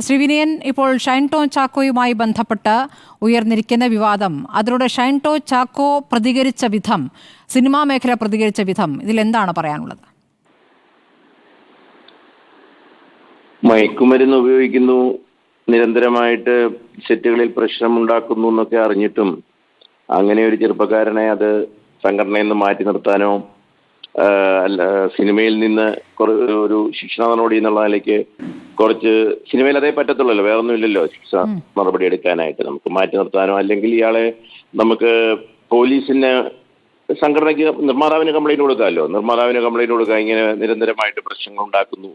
ശ്രീവിനയൻ, ഇപ്പോൾ ഷൈൻ ടോം ചാക്കോയുമായി ബന്ധപ്പെട്ട് ഉയർന്നിരിക്കുന്ന വിവാദം, അതിലൂടെ ഷൈൻ ടോം ചാക്കോ പ്രതികരിച്ച വിധം, സിനിമാ മേഖല പ്രതികരിച്ച വിധം, ഇതിലെന്താണ് പറയാനുള്ളത്? മയക്കുമരുന്ന് ഉപയോഗിക്കുന്നു, നിരന്തരമായിട്ട് സെറ്റുകളിൽ പ്രശ്നമുണ്ടാക്കുന്നു എന്നൊക്കെ അറിഞ്ഞിട്ടും അങ്ങനെ ഒരു ചെറുപ്പക്കാരനെ അത് സംഘടനയിൽ നിന്ന് മാറ്റി നിർത്താനോ അല്ല സിനിമയിൽ നിന്ന് ഒരു ശിക്ഷണ നടപടി എന്നുള്ള നിലയ്ക്ക് കുറച്ച് സിനിമയിൽ അതേ പറ്റത്തുള്ളല്ലോ, വേറെ ഒന്നുമില്ലല്ലോ ശിക്ഷ നടപടി എടുക്കാനായിട്ട്. നമുക്ക് മാറ്റി നിർത്താനോ അല്ലെങ്കിൽ ഇയാളെ നമുക്ക് പോലീസിന് സംഘടനയ്ക്ക് നിർമ്മാതാവിന് കംപ്ലൈന്റ് കൊടുക്കാമല്ലോ, നിർമ്മാതാവിന് കംപ്ലൈന്റ് കൊടുക്കുക, ഇങ്ങനെ നിരന്തരമായിട്ട് പ്രശ്നങ്ങൾ ഉണ്ടാക്കുന്നു.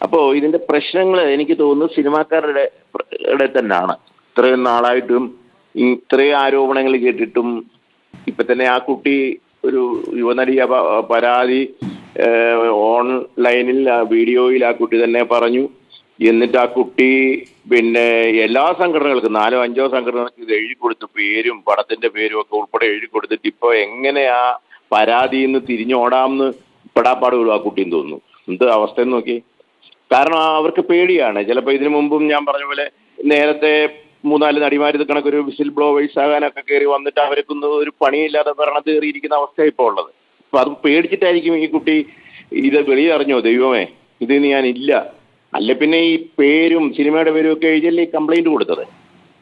അപ്പോൾ ഇതിന്റെ പ്രശ്നങ്ങൾ എനിക്ക് തോന്നുന്നു സിനിമാക്കാരുടെ തന്നെയാണ്. ഇത്രയും നാളായിട്ടും ഇത്രയും ആരോപണങ്ങൾ കേട്ടിട്ടും ഇപ്പൊ തന്നെ ആ കുട്ടി ഒരു യുവനടി പരാതി ഓൺലൈനിൽ വീഡിയോയിൽ ആ കുട്ടി തന്നെ പറഞ്ഞു. എന്നിട്ട് ആ കുട്ടി പിന്നെ എല്ലാ സംഘടനകൾക്കും 4-5 സംഘടനകൾക്ക് ഇത് എഴുതി കൊടുത്തു, പേരും പടത്തിന്റെ പേരും ഒക്കെ ഉൾപ്പെടെ എഴുതി കൊടുത്തിട്ട് ഇപ്പൊ എങ്ങനെ ആ പരാതിയിൽ നിന്ന് തിരിഞ്ഞോടാമെന്ന് പെടാപ്പാട് വിടും ആ കുട്ടിന്ന് തോന്നുന്നു. എന്ത് അവസ്ഥയെന്ന് നോക്കി. കാരണം അവർക്ക് പേടിയാണ്. ചിലപ്പോൾ ഇതിനു മുമ്പും ഞാൻ പറഞ്ഞ പോലെ നേരത്തെ 3-4 നടിമാർ ഇത് കണക്കൊരു വിസിൽ ബ്ലോവേഴ്സ് ആകാനൊക്കെ കയറി വന്നിട്ട് അവർക്കൊന്നും ഒരു പണിയില്ലാതെ ഭരണത്ത് കയറിയിരിക്കുന്ന അവസ്ഥ ഇപ്പോൾ ഉള്ളത്. അപ്പൊ അത് പേടിച്ചിട്ടായിരിക്കും ഈ കുട്ടി ഇത് വെളിയറിഞ്ഞോ ദൈവമേ ഇതിന് ഞാനില്ല, അല്ല പിന്നെ ഈ പേരും സിനിമയുടെ പേരും ഒക്കെ എഴുതിയല്ലേ ഈ കംപ്ലൈന്റ് കൊടുത്തത്.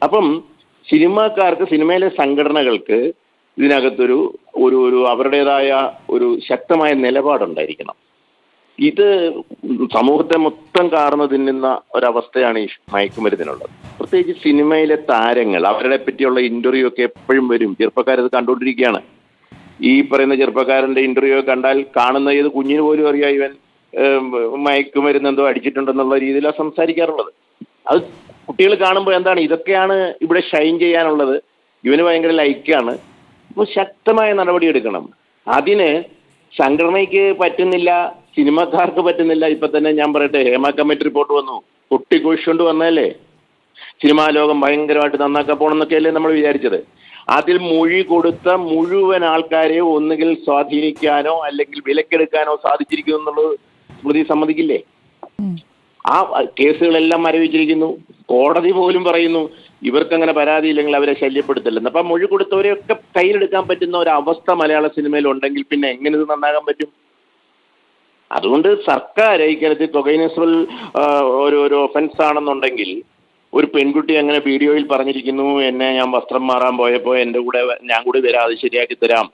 അപ്പം സിനിമാക്കാർക്ക്, സിനിമയിലെ സംഘടനകൾക്ക് ഇതിനകത്തൊരു ഒരു അവരുടേതായ ഒരു ശക്തമായ നിലപാടുണ്ടായിരിക്കണം. ഇത് സമൂഹത്തെ മൊത്തം കാർന്നു തിന്നുന്ന ഒരവസ്ഥയാണ് ഈ മയക്കുമരുന്നിനുള്ളത്. പ്രത്യേകിച്ച് സിനിമയിലെ താരങ്ങൾ, അവരെ പറ്റിയുള്ള ഇന്റർവ്യൂ ഒക്കെ എപ്പോഴും വരും. ചെറുപ്പക്കാരത് കണ്ടുകൊണ്ടിരിക്കുകയാണ്. ഈ പറയുന്ന ചെറുപ്പക്കാരന്റെ ഇന്റർവ്യൂ കണ്ടാൽ കാണുന്ന ഏത് കുഞ്ഞിന് പോലും അറിയാം ഇവൻ മയക്കുമരുന്ന് എന്തോ അടിച്ചിട്ടുണ്ടെന്നുള്ള രീതിയിലാണ് സംസാരിക്കാറുള്ളത്. അത് കുട്ടികൾ കാണുമ്പോൾ എന്താണ്, ഇതൊക്കെയാണ് ഇവിടെ ഷൈൻ ചെയ്യാനുള്ളത്, ഇവന് ഭയങ്കര ലൈക്കാണ്. അപ്പോൾ ശക്തമായ നടപടി എടുക്കണം. അതിന് സംഘടനയ്ക്ക് പറ്റുന്നില്ല, സിനിമക്കാർക്ക് പറ്റുന്നില്ല. ഇപ്പൊ തന്നെ ഞാൻ പറയട്ടെ, ഹേമ കമ്മിറ്റി റിപ്പോർട്ട് വന്നു, പൊട്ടിക്കൊഴിച്ചുകൊണ്ട് വന്നതല്ലേ. സിനിമാ ലോകം ഭയങ്കരമായിട്ട് നന്നാക്കാൻ പോകണമെന്നൊക്കെയല്ലേ നമ്മൾ വിചാരിച്ചത്. അതിൽ മൊഴി കൊടുത്ത മുഴുവൻ ആൾക്കാരെ ഒന്നുകിൽ സ്വാധീനിക്കാനോ അല്ലെങ്കിൽ വിലക്കെടുക്കാനോ സാധിച്ചിരിക്കുന്നു എന്നുള്ളത് സ്മൃതി സമ്മതിക്കില്ലേ? ആ കേസുകളെല്ലാം മരവിച്ചിരിക്കുന്നു. കോടതി പോലും പറയുന്നു ഇവർക്കങ്ങനെ പരാതിയില്ലെങ്കിൽ അവരെ ശല്യപ്പെടുത്തില്ലെന്ന്. അപ്പം മൊഴി കൊടുത്തവരെയൊക്കെ കയ്യിലെടുക്കാൻ പറ്റുന്ന ഒരു അവസ്ഥ മലയാള സിനിമയിൽ ഉണ്ടെങ്കിൽ പിന്നെ എങ്ങനെ ഇത് നന്നാകാൻ പറ്റും? അതുകൊണ്ട് സർക്കാർ ഇക്കാര്യത്തിൽ കൊക്കൈനേഴ്സിൽ ഒരു ഒഫൻസ് ആണെന്നുണ്ടെങ്കിൽ, ഒരു പെൺകുട്ടി അങ്ങനെ വീഡിയോയിൽ പറഞ്ഞിരിക്കുന്നു, എന്നെ ഞാൻ വസ്ത്രം മാറാൻ പോയപ്പോൾ ഞാൻ കൂടെ വരാം, അത് ശരിയാക്കി തരാം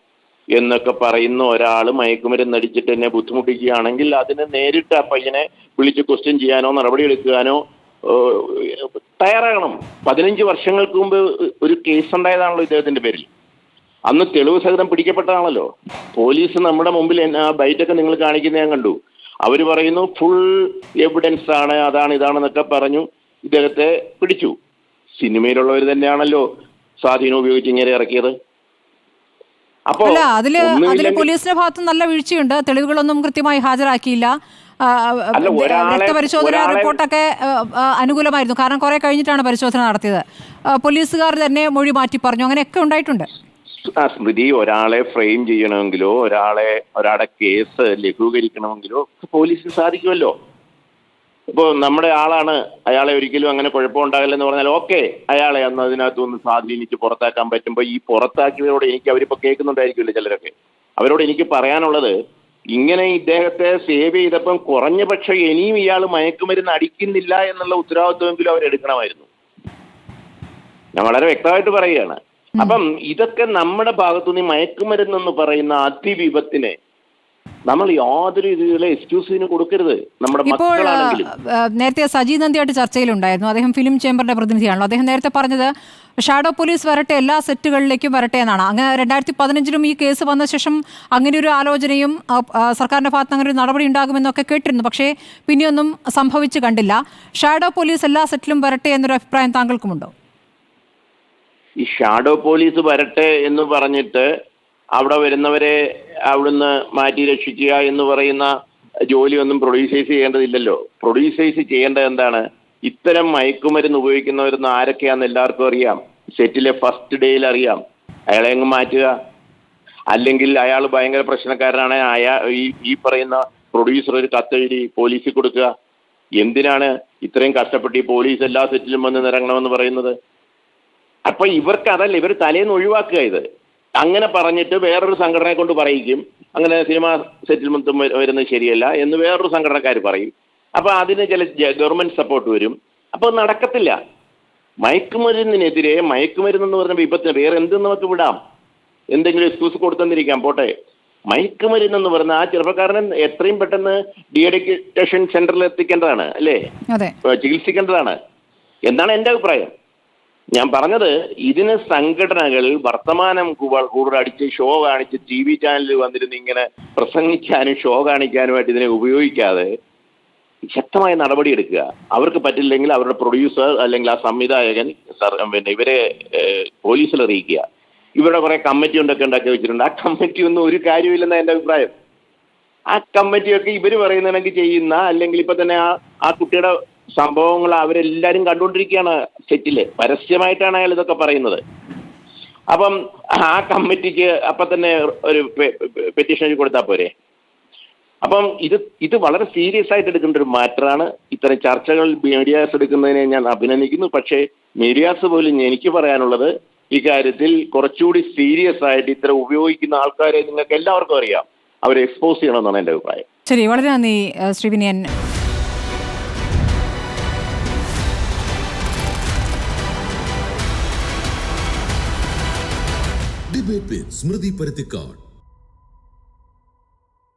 എന്നൊക്കെ പറയുന്ന ഒരാൾ മയക്കുമരുന്ന് അടിച്ചിട്ട് എന്നെ ബുദ്ധിമുട്ടിക്കുകയാണെങ്കിൽ അതിന് നേരിട്ട് ആ പയ്യനെ വിളിച്ച് ക്വസ്റ്റ്യൻ ചെയ്യാനോ നടപടിയെടുക്കാനോ തയ്യാറാകണം. 15 വർഷങ്ങൾക്ക് മുമ്പ് ഒരു കേസ് ഉണ്ടായതാണല്ലോ ഇദ്ദേഹത്തിന്റെ പേരിൽ. അന്ന് തെളിവ് സഹിതം പിടിക്കപ്പെട്ടതാണല്ലോ. പോലീസ് നമ്മുടെ മുമ്പിൽ ആ ബൈറ്റൊക്കെ നിങ്ങൾ കാണിക്കുന്ന ഞാൻ കണ്ടു. അവർ പറയുന്നു ഫുൾ എവിഡൻസ് ആണ്, അതാണ് ഇതാണെന്നൊക്കെ പറഞ്ഞു ഇദ്ദേഹത്തെ പിടിച്ചു. സിനിമയിലുള്ളവർ തന്നെയാണല്ലോ സ്വാധീനം ഉപയോഗിച്ച് ഇങ്ങനെ ഇറക്കിയത്. അപ്പോൾ അതില് പോലീസിന്റെ ഭാഗത്ത് നല്ല വീഴ്ചയുണ്ട്. തെളിവുകളൊന്നും കൃത്യമായി ഹാജരാക്കിയില്ല. രക്തപരിശോധന റിപ്പോർട്ടൊക്കെ അനുകൂലമായിരുന്നു. കാരണം കുറെ കഴിഞ്ഞിട്ടാണ് പരിശോധന നടത്തിയത്. പോലീസുകാർ തന്നെ മൊഴി മാറ്റി പറഞ്ഞു. അങ്ങനെയൊക്കെ ഉണ്ടായിട്ടുണ്ട്. സ്മൃതി, ഒരാളെ ഫ്രെയിം ചെയ്യണമെങ്കിലോ ഒരാളുടെ കേസ് ലഘൂകരിക്കണമെങ്കിലോ പോലീസിന് സാധിക്കുമല്ലോ. ഇപ്പോൾ നമ്മുടെ ആളാണ്, അയാളെ ഒരിക്കലും അങ്ങനെ കുഴപ്പമുണ്ടാകില്ലെന്ന് പറഞ്ഞാൽ ഓക്കെ, അയാളെ അന്ന് അതിനകത്തൊന്ന് സ്വാധീനിച്ച് പുറത്താക്കാൻ പറ്റുമ്പോൾ ഈ പുറത്താക്കിയവരോട് അവരിപ്പോൾ കേൾക്കുന്നുണ്ടായിരിക്കുമല്ലോ ചിലരൊക്കെ, അവരോട് എനിക്ക് പറയാനുള്ളത്, ഇങ്ങനെ ഇദ്ദേഹത്തെ സേവ് ചെയ്തപ്പം കുറഞ്ഞ പക്ഷം ഇനിയും ഇയാൾ മയക്കുമരുന്ന് അടിക്കുന്നില്ല എന്നുള്ള ഉത്തരവാദിത്വമെങ്കിലും അവരെടുക്കണമായിരുന്നു. ഞാൻ വളരെ വ്യക്തമായിട്ട് പറയുകയാണ്. അപ്പം ഇതൊക്കെ നമ്മുടെ ഭാഗത്തുനിന്ന് മയക്കുമരുന്നെന്ന് പറയുന്ന അതിവിപത്തിനെ നമ്മൾ യാതൊരു രീതിയിലുള്ള എക്സ്ക്യൂസിന് കൊടുക്കരുത്. നമ്മുടെ മക്കളാണെങ്കിലും. നേരത്തെ സജി നന്ദിയായിട്ട് ചർച്ചയിലുണ്ടായിരുന്നു. അദ്ദേഹം ഫിലിം ചേംബറിന്റെ പ്രതിനിധിയാണല്ലോ. അദ്ദേഹം നേരത്തെ പറഞ്ഞത് ഷാഡോ പോലീസ് വരട്ടെ, എല്ലാ സെറ്റുകളിലേക്കും വരട്ടെ എന്നാണ്. അങ്ങനെ 2015 ഈ കേസ് വന്ന ശേഷം അങ്ങനെ ഒരു ആലോചനയും സർക്കാരിന്റെ ഭാഗത്ത് അങ്ങനെ ഒരു നടപടി ഉണ്ടാകുമെന്നൊക്കെ കേട്ടിരുന്നു. പക്ഷേ പിന്നെയൊന്നും സംഭവിച്ചു കണ്ടില്ല. ഷാഡോ പോലീസ് എല്ലാ സെറ്റിലും വരട്ടെ എന്നൊരു അഭിപ്രായം താങ്കൾക്കുമുണ്ടോ? ഈ ഷാഡോ പോലീസ് വരട്ടെ എന്ന് പറഞ്ഞിട്ട് അവിടെ വരുന്നവരെ അവിടുന്ന് മാറ്റി രക്ഷിക്കുക എന്ന് പറയുന്ന ജോലിയൊന്നും പ്രൊഡ്യൂസേഴ്സ് ചെയ്യേണ്ടതില്ലല്ലോ. പ്രൊഡ്യൂസേഴ്സ് ചെയ്യേണ്ടത് എന്താണ്? ഇത്തരം മയക്കുമരുന്ന് ഉപയോഗിക്കുന്നവരെന്ന് ആരൊക്കെയാണെന്ന് എല്ലാവർക്കും അറിയാം. സെറ്റിലെ ഫസ്റ്റ് ഡേയിൽ അറിയാം. അയാളെ അങ്ങ് മാറ്റുക. അല്ലെങ്കിൽ അയാൾ ഭയങ്കര പ്രശ്നക്കാരനാണ്, ഈ പറയുന്ന പ്രൊഡ്യൂസർ ഒരു കത്തെഴുതി പോലീസിൽ കൊടുക്കുക. എന്തിനാണ് ഇത്രയും കഷ്ടപ്പെട്ട് ഈ പോലീസ് എല്ലാ സെറ്റിലും വന്ന് നിറങ്ങണമെന്ന് പറയുന്നത്? അപ്പൊ ഇവർക്ക് അതല്ല, ഇവർ തലേന്ന് ഒഴിവാക്കുക ഇത്. അങ്ങനെ പറഞ്ഞിട്ട് വേറൊരു സംഘടനയെ കൊണ്ട് പറയിക്കും, അങ്ങനെ സിനിമ സെറ്റിൽമെന്റും വരുന്നത് ശരിയല്ല എന്ന് വേറൊരു സംഘടനക്കാർ പറയും. അപ്പൊ അതിന് ചില ഗവൺമെന്റ് സപ്പോർട്ട് വരും. അപ്പോൾ നടക്കത്തില്ല. മയക്കുമരുന്നിനെതിരെ, മയക്കുമരുന്നെന്ന് പറഞ്ഞ വിപത്തിന് വേറെ എന്ത് നമുക്ക് വിടാം, എന്തെങ്കിലും എക്സ്ക്യൂസ് കൊടുത്തെന്നിരിക്കാം, പോട്ടെ. മയക്കുമരുന്നെന്ന് പറഞ്ഞ ആ ചെറുപ്പക്കാരനെ എത്രയും പെട്ടെന്ന് ഡീഅഡിക്ഷൻ സെന്ററിൽ എത്തിക്കേണ്ടതാണ്, അല്ലേ? ചികിത്സിക്കേണ്ടതാണ് എന്നാണ് എൻ്റെ അഭിപ്രായം. ഞാൻ പറഞ്ഞത്, ഇതിന് സംഘടനകൾ വർത്തമാനം കൂടുതൽ അടിച്ച് ഷോ കാണിച്ച് TV ചാനലിൽ വന്നിരുന്ന് ഇങ്ങനെ പ്രസംഗിക്കാനും ഷോ കാണിക്കാനുമായിട്ട് ഇതിനെ ഉപയോഗിക്കാതെ ശക്തമായ നടപടി എടുക്കുക. അവർക്ക് പറ്റില്ലെങ്കിൽ അവരുടെ പ്രൊഡ്യൂസർ അല്ലെങ്കിൽ ആ സംവിധായകൻ പിന്നെ ഇവരെ പോലീസിൽ അറിയിക്കുക. ഇവിടെ കുറെ കമ്മിറ്റി ഉണ്ടൊക്കെ ഉണ്ടാക്കി വെച്ചിട്ടുണ്ട്. ആ കമ്മിറ്റി ഒന്നും ഒരു കാര്യമില്ലെന്നാണ് എൻ്റെ അഭിപ്രായം. ആ കമ്മിറ്റിയൊക്കെ ഇവർ പറയുന്നതെങ്കിൽ ചെയ്യുന്ന, അല്ലെങ്കിൽ ഇപ്പൊ തന്നെ ആ കുട്ടിയുടെ സംഭവങ്ങൾ അവരെല്ലാരും കണ്ടുകൊണ്ടിരിക്കുകയാണ് സെറ്റില്. പരസ്യമായിട്ടാണ് അയാൾ ഇതൊക്കെ പറയുന്നത്. അപ്പം ആ കമ്മിറ്റിക്ക് അപ്പൊ തന്നെ ഒരു പെറ്റീഷൻ എഴുതി കൊടുത്താൽ പോരെ? അപ്പം ഇത് വളരെ സീരിയസ് ആയിട്ട് എടുക്കേണ്ട ഒരു മാറ്ററാണ്. ഇത്തരം ചർച്ചകൾ മീഡിയാസ് എടുക്കുന്നതിനെ ഞാൻ അഭിനന്ദിക്കുന്നു. പക്ഷേ മീഡിയാസ് പോലും എനിക്ക് പറയാനുള്ളത്, ഇക്കാര്യത്തിൽ കുറച്ചുകൂടി സീരിയസ് ആയിട്ട് ഇത്തരം ഉപയോഗിക്കുന്ന ആൾക്കാരെ നിങ്ങൾക്ക് എല്ലാവർക്കും അറിയാം, അവരെ എക്സ്പോസ് ചെയ്യണമെന്നാണ് എൻ്റെ അഭിപ്രായം. ശരി, വളരെ നന്ദി ശ്രീ വിനയൻ. ഡിബേറ്റ് വിത്ത് സ്മൃതി പരുത്തിക്കാട്.